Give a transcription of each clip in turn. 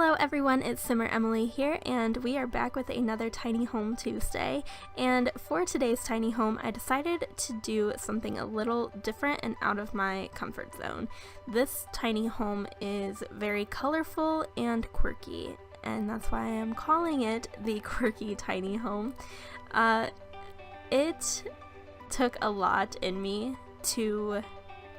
Hello everyone, it's Simmer Emily here, and we are back with another Tiny Home Tuesday. And for today's tiny home, I decided to do something a little different and out of my comfort zone. This tiny home is very colorful and quirky, and that's why I am calling it the Quirky Tiny Home. It took a lot in me to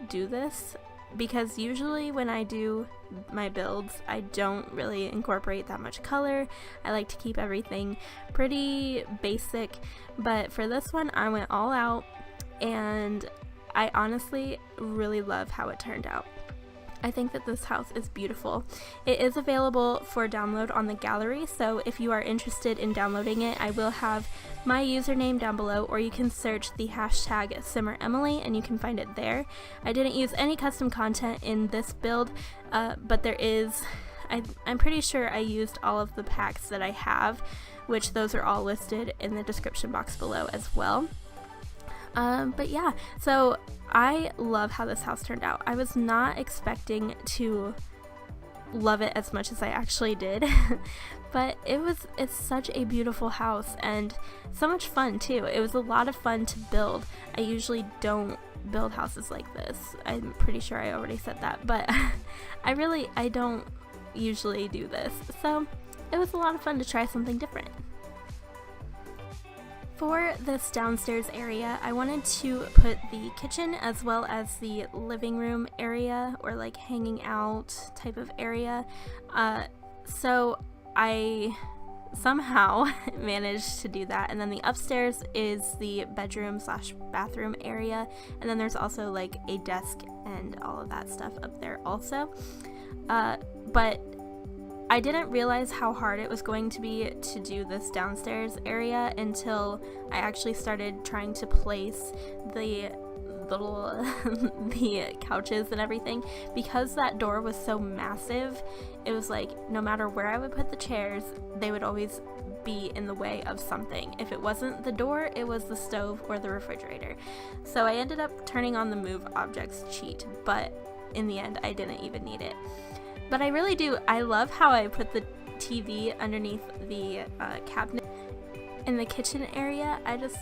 do this, because usually when I do my builds, I don't really incorporate that much color. I like to keep everything pretty basic, but for this one I went all out, and I honestly really love how it turned out. I think that this house is beautiful. It is available for download on the gallery, so if you are interested in downloading it, I will have my username down below, or you can search the hashtag SimmerEmily and you can find it there. I didn't use any custom content in this build, but there is, I'm pretty sure I used all of the packs that I have, which those are all listed in the description box below as well. But yeah, so I love how this house turned out. I was not expecting to love it as much as I actually did, but it's such a beautiful house and so much fun too. It was a lot of fun to build. I usually don't build houses like this. I'm pretty sure I already said that, but I don't usually do this. So it was a lot of fun to try something different. For this downstairs area, I wanted to put the kitchen as well as the living room area, or like hanging out type of area. So I somehow managed to do that, and then the upstairs is the bedroom slash bathroom area, and then there's also like a desk and all of that stuff up there also. But I didn't realize how hard it was going to be to do this downstairs area until I actually started trying to place the little the couches and everything. Because that door was so massive, it was like no matter where I would put the chairs, they would always be in the way of something. If it wasn't the door, it was the stove or the refrigerator. So I ended up turning on the move objects cheat, but in the end I didn't even need it. But I really do. I love how I put the TV underneath the cabinet in the kitchen area. I just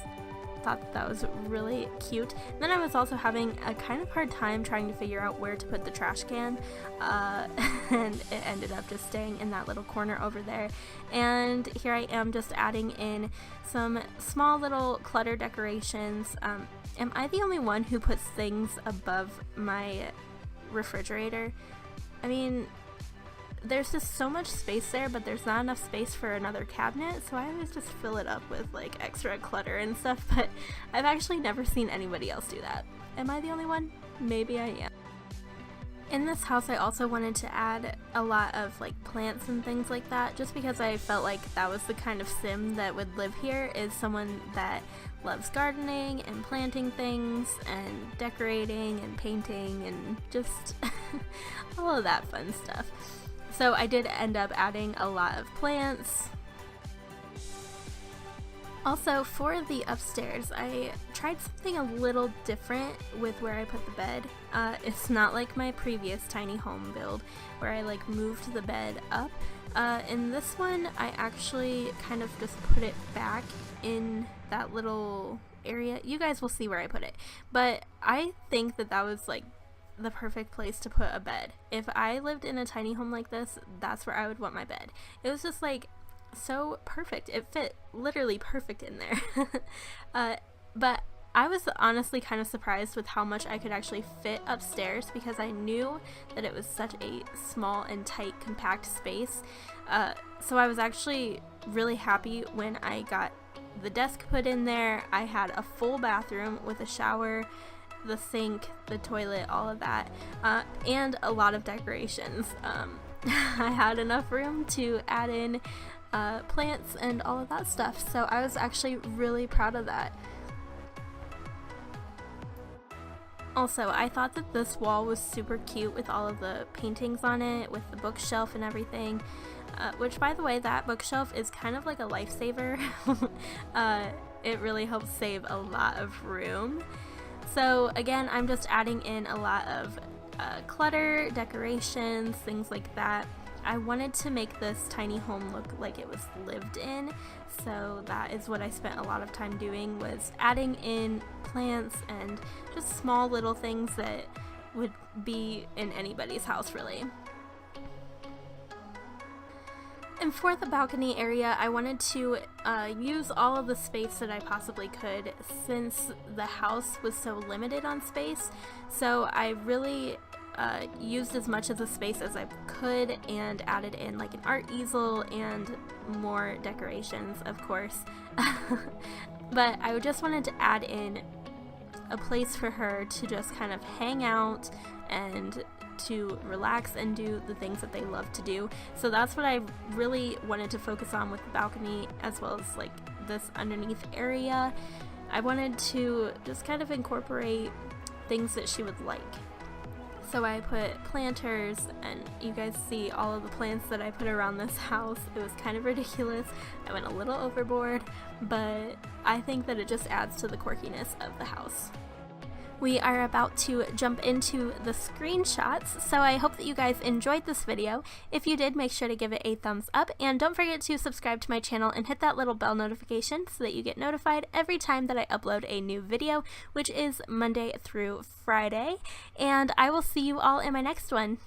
thought that was really cute. And then I was also having a kind of hard time trying to figure out where to put the trash can, and it ended up just staying in that little corner over there. And here I am just adding in some small little clutter decorations. Am I the only one who puts things above my refrigerator? I mean, there's just so much space there, but there's not enough space for another cabinet, so I always just fill it up with like extra clutter and stuff, but I've actually never seen anybody else do that. Am I the only one? Maybe I am. In this house, I also wanted to add a lot of like plants and things like that, just because I felt like that was the kind of sim that would live here, is someone that loves gardening and planting things and decorating and painting and just all of that fun stuff. So I did end up adding a lot of plants. Also, for the upstairs, I tried something a little different with where I put the bed. It's not like my previous tiny home build where I like moved the bed up. In this one, I actually kind of just put it back in that little area. You guys will see where I put it, but I think that that was like the perfect place to put a bed. If I lived in a tiny home like this, that's where I would want my bed. It was just like so perfect. It fit literally perfect in there. But I was honestly kind of surprised with how much I could actually fit upstairs, because I knew that it was such a small and tight, compact space. So I was actually really happy when I got the desk put in there. I had a full bathroom with a shower, the sink, the toilet, all of that, and a lot of decorations. I had enough room to add in plants and all of that stuff, so I was actually really proud of that. Also, I thought that this wall was super cute with all of the paintings on it, with the bookshelf and everything, which, by the way, that bookshelf is kind of like a lifesaver. It really helps save a lot of room. So again, I'm just adding in a lot of clutter, decorations, things like that. I wanted to make this tiny home look like it was lived in, so that is what I spent a lot of time doing, was adding in plants and just small little things that would be in anybody's house really. And for the balcony area, I wanted to use all of the space that I possibly could, since the house was so limited on space. So I really used as much of the space as I could and added in like an art easel and more decorations, of course. But I just wanted to add in a place for her to just kind of hang out and to relax and do the things that they love to do. So that's what I really wanted to focus on with the balcony, as well as like this underneath area. I wanted to just kind of incorporate things that she would like. So I put planters, and you guys see all of the plants that I put around this house. It was kind of ridiculous. I went a little overboard, but I think that it just adds to the quirkiness of the house. We are about to jump into the screenshots, so I hope that you guys enjoyed this video. If you did, make sure to give it a thumbs up, and don't forget to subscribe to my channel and hit that little bell notification so that you get notified every time that I upload a new video, which is Monday through Friday, and I will see you all in my next one.